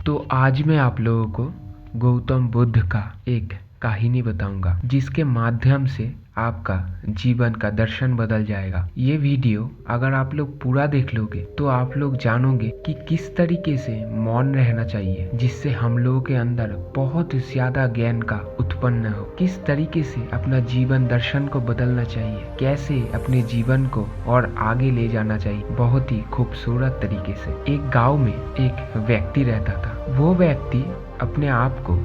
तो आज मैं आप लोगों को गौतम बुद्ध का एक कहानी बताऊंगा जिसके माध्यम से आपका जीवन का दर्शन बदल जाएगा। ये वीडियो अगर आप लोग पूरा देख लोगे तो आप लोग जानोगे कि किस तरीके से मौन रहना चाहिए जिससे हम लोगों के अंदर बहुत ज्यादा ज्ञान का उत्पन्न हो, किस तरीके से अपना जीवन दर्शन को बदलना चाहिए, कैसे अपने जीवन को और आगे ले जाना चाहिए बहुत ही खूबसूरत तरीके से। एक गांव में एक व्यक्ति रहता था। वो व्यक्ति अपने आप को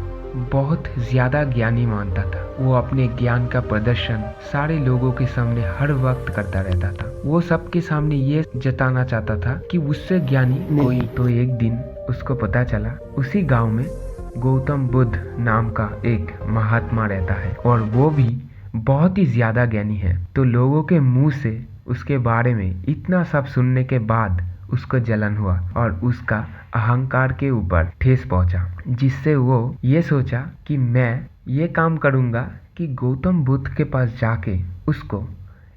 बहुत ज्यादा ज्ञानी मानता था। वो अपने ज्ञान का प्रदर्शन सारे लोगों के सामने हर वक्त करता रहता था। वो सबके सामने ये जताना चाहता था कि उससे ज्ञानी कोई। तो एक दिन उसको पता चला उसी गांव में गौतम बुद्ध नाम का एक महात्मा रहता है और वो भी बहुत ही ज्यादा ज्ञानी है। तो लोगों के मुंह से उसके बारे में इतना सब सुनने के बाद उसको जलन हुआ और उसका अहंकार के ऊपर ठेस पहुंचा, जिससे वो ये सोचा कि मैं ये काम करूंगा कि गौतम बुद्ध के पास जाके उसको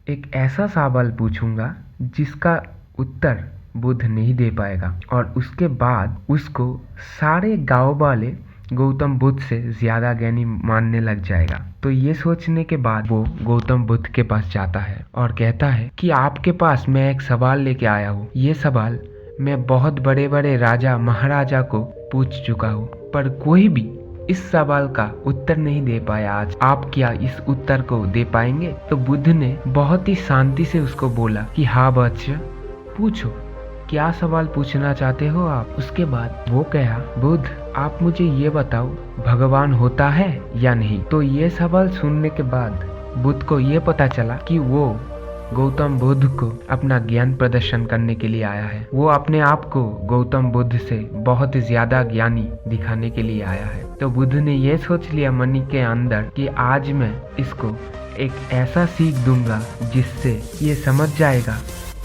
एक ऐसा सवाल पूछूंगा जिसका उत्तर बुद्ध नहीं दे पाएगा और उसके बाद उसको सारे गांव वाले गौतम बुद्ध से ज्यादा ज्ञानी मानने लग जाएगा। तो ये सोचने के बाद वो गौतम बुद्ध के पास जाता है और कहता है कि आपके पास मैं एक सवाल लेके आया हूँ। ये सवाल मैं बहुत बड़े बड़े राजा महाराजा को पूछ चुका हूँ, पर कोई भी इस सवाल का उत्तर नहीं दे पाया। आज आप क्या इस उत्तर को दे पाएंगे? तो बुद्ध ने बहुत ही शांति से उसको बोला कि हाँ बच्चा, पूछो, क्या सवाल पूछना चाहते हो आप? उसके बाद वो कहा, बुद्ध आप मुझे ये बताओ, भगवान होता है या नहीं? तो ये सवाल सुनने के बाद बुद्ध को ये पता चला कि वो गौतम बुद्ध को अपना ज्ञान प्रदर्शन करने के लिए आया है। वो अपने आप को गौतम बुद्ध से बहुत ज्यादा ज्ञानी दिखाने के लिए आया है। तो बुद्ध ने ये सोच लिया मन के अंदर कि आज मैं इसको एक ऐसा सीख दूंगा जिससे ये समझ जाएगा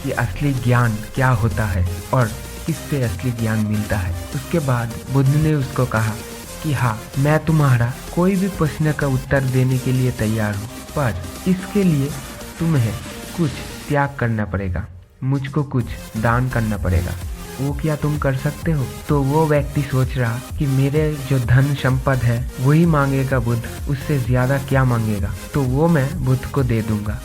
कि असली ज्ञान क्या होता है और किससे असली ज्ञान मिलता है। उसके बाद बुद्ध ने उसको कहा कि हाँ, मैं तुम्हारा कोई भी प्रश्न का उत्तर देने के लिए तैयार हूँ, पर इसके लिए तुम्हें कुछ त्याग करना पड़ेगा, मुझको कुछ दान करना पड़ेगा। वो क्या तुम कर सकते हो? तो वो व्यक्ति सोच रहा कि मेरे जो धन संपद है वही मांगेगा बुद्ध, उससे ज्यादा क्या मांगेगा, तो वो मैं बुद्ध को दे दूंगा।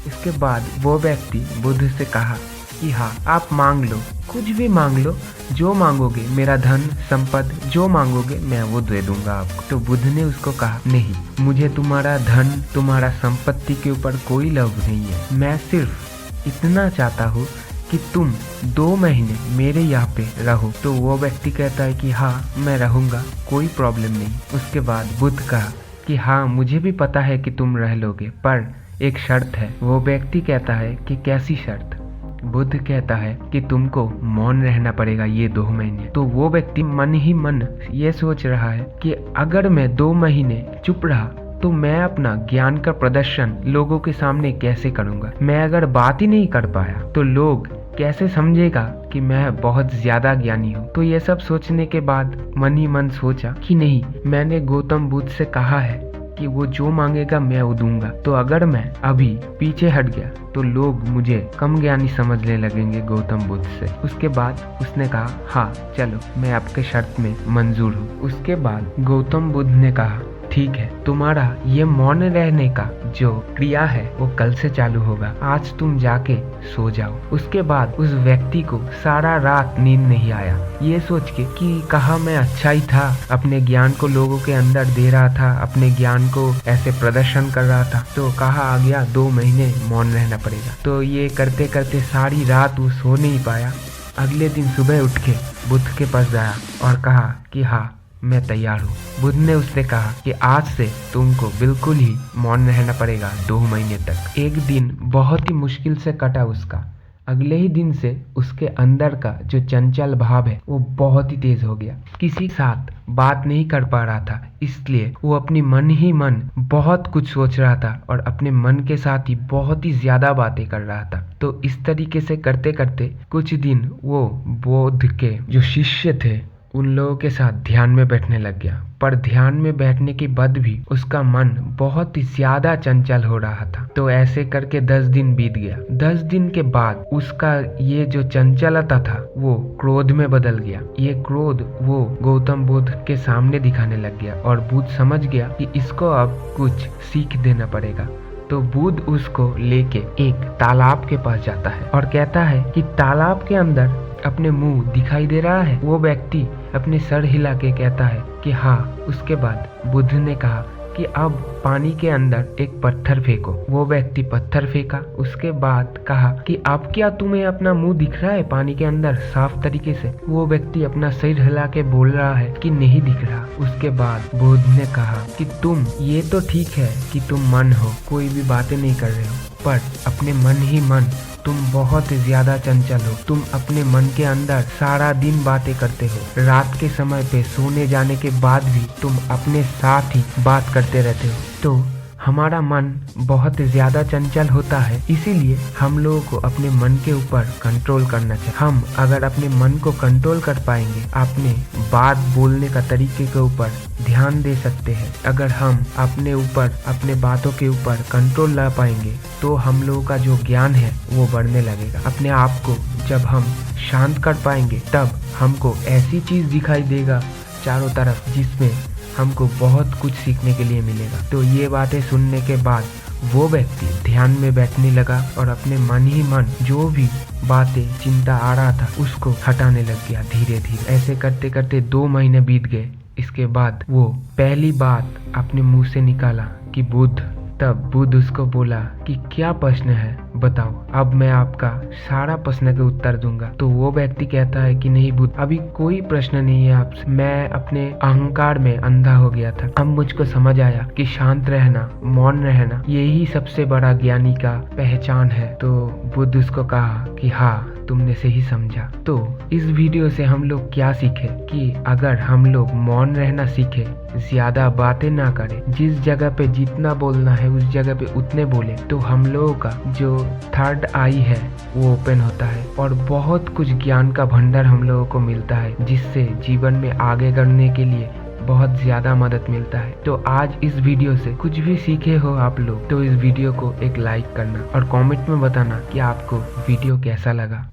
इसके बाद वो व्यक्ति बुद्ध से कहा कि हाँ, आप मांग लो, कुछ भी मांग लो, जो मांगोगे, मेरा धन संपद जो मांगोगे मैं वो दे दूंगा आपको। तो बुद्ध ने उसको कहा, नहीं, मुझे तुम्हारा धन तुम्हारा संपत्ति के ऊपर कोई लोभ नहीं है। मैं सिर्फ इतना चाहता हूँ कि तुम 2 महीने मेरे यहाँ पे रहो। तो वो व्यक्ति कहता है कि हाँ, मैं रहूंगा, कोई प्रॉब्लम नहीं। उसके बाद बुद्ध कहा कि हाँ, मुझे भी पता है कि तुम रह लोगे, पर एक शर्त है। वो व्यक्ति कहता है कि कैसी शर्त? बुद्ध कहता है कि तुमको मौन रहना पड़ेगा ये 2 महीने। तो वो व्यक्ति मन ही मन ये सोच रहा है कि अगर मैं 2 महीने चुप रहा तो मैं अपना ज्ञान का प्रदर्शन लोगों के सामने कैसे करूंगा? मैं अगर बात ही नहीं कर पाया तो लोग कैसे समझेगा कि मैं बहुत ज्यादा ज्ञानी हूँ? तो ये सब सोचने के बाद मन ही मन सोचा कि नहीं, मैंने गौतम बुद्ध से कहा है कि वो जो मांगेगा मैं वो दूंगा। तो अगर मैं अभी पीछे हट गया तो लोग मुझे कम ज्ञानी समझने लगेंगे गौतम बुद्ध से। उसके बाद उसने कहा, हाँ चलो, मैं आपके शर्त में मंजूर हूँ। उसके बाद गौतम बुद्ध ने कहा, ठीक है, तुम्हारा ये मौन रहने का जो क्रिया है वो कल से चालू होगा, आज तुम जाके सो जाओ। उसके बाद उस व्यक्ति को सारा रात नींद नहीं आया, ये सोच के कि कहा मैं अच्छा ही था, अपने ज्ञान को लोगों के अंदर दे रहा था, अपने ज्ञान को ऐसे प्रदर्शन कर रहा था, तो कहा आ गया 2 महीने मौन रहना पड़ेगा। तो ये करते करते सारी रात वो सो नहीं पाया। अगले दिन सुबह उठ के बुद्ध के पास गया और कहा कि हाँ, मैं तैयार हूँ। बुद्ध ने उससे कहा कि आज से तुमको बिल्कुल ही मौन रहना पड़ेगा 2 महीने तक। एक दिन बहुत ही मुश्किल से कटा उसका। अगले ही दिन से उसके अंदर का जो चंचल भाव है वो बहुत ही तेज हो गया। किसी के साथ बात नहीं कर पा रहा था, इसलिए वो अपनी मन ही मन बहुत कुछ सोच रहा था और अपने मन के साथ ही बहुत ही ज्यादा बातें कर रहा था। तो इस तरीके से करते करते कुछ दिन वो बुद्ध के जो शिष्य थे उन लोगों के साथ ध्यान में बैठने लग गया। पर ध्यान में बैठने के बाद भी उसका मन बहुत ही ज्यादा चंचल हो रहा था। तो ऐसे करके 10 दिन बीत गया। 10 दिन के बाद उसका ये जो चंचलता था वो क्रोध में बदल गया। ये क्रोध वो गौतम बुद्ध के सामने दिखाने लग गया और बुद्ध समझ गया कि इसको अब कुछ सीख देना पड़ेगा। तो बुद्ध उसको लेके एक तालाब के पास जाता है और कहता है कि तालाब के अंदर अपने मुंह दिखाई दे रहा है। वो व्यक्ति अपने सर हिला के कहता है कि हाँ। उसके बाद बुद्ध ने कहा कि अब पानी के अंदर एक पत्थर फेंको। वो व्यक्ति पत्थर फेंका। उसके बाद कहा कि अब क्या तुम्हें अपना मुंह दिख रहा है पानी के अंदर साफ तरीके से? वो व्यक्ति अपना सिर हिला के बोल रहा है कि नहीं दिख रहा। उसके बाद बुद्ध ने कहा कि तुम ये तो ठीक है कि तुम मन हो, कोई भी बातें नहीं कर रहे हो, पर अपने मन ही मन तुम बहुत ज्यादा चंचल हो। तुम अपने मन के अंदर सारा दिन बातें करते हो। रात के समय पे सोने जाने के बाद भी तुम अपने साथ ही बात करते रहते हो। तो हमारा मन बहुत ज्यादा चंचल होता है, इसीलिए हम लोगों को अपने मन के ऊपर कंट्रोल करना चाहिए। हम अगर अपने मन को कंट्रोल कर पाएंगे, अपने बात बोलने का तरीके के ऊपर ध्यान दे सकते हैं। अगर हम अपने ऊपर अपने बातों के ऊपर कंट्रोल ला पाएंगे तो हम लोगों का जो ज्ञान है वो बढ़ने लगेगा। अपने आप को जब हम शांत कर पाएंगे तब हमको ऐसी चीज दिखाई देगा चारों तरफ जिसमें हमको बहुत कुछ सीखने के लिए मिलेगा। तो ये बातें सुनने के बाद वो व्यक्ति ध्यान में बैठने लगा और अपने मन ही मन जो भी बातें चिंता आ रहा था उसको हटाने लग गया धीरे धीरे। ऐसे करते करते 2 महीने बीत गए। इसके बाद वो पहली बात अपने मुंह से निकाला कि बुद्ध। तब बुद्ध उसको बोला कि क्या प्रश्न है बताओ, अब मैं आपका सारा प्रश्न का उत्तर दूंगा। तो वो व्यक्ति कहता है कि नहीं बुद्ध, अभी कोई प्रश्न नहीं है आपसे। मैं अपने अहंकार में अंधा हो गया था। अब मुझको समझ आया कि शांत रहना, मौन रहना यही सबसे बड़ा ज्ञानी का पहचान है। तो बुद्ध उसको कहा कि हाँ तुमने सही समझा। तो इस वीडियो से हम लोग क्या सीखे कि अगर हम लोग मौन रहना सीखे, ज्यादा बातें ना करें, जिस जगह पे जितना बोलना है उस जगह पे उतने बोले, तो हम लोगों का जो थर्ड आई है वो ओपन होता है और बहुत कुछ ज्ञान का भंडार हम लोगों को मिलता है, जिससे जीवन में आगे बढ़ने के लिए बहुत ज्यादा मदद मिलता है। तो आज इस वीडियो से कुछ भी सीखे हो आप लोग तो इस वीडियो को एक लाइक करना और कमेंट में बताना कि आपको वीडियो कैसा लगा।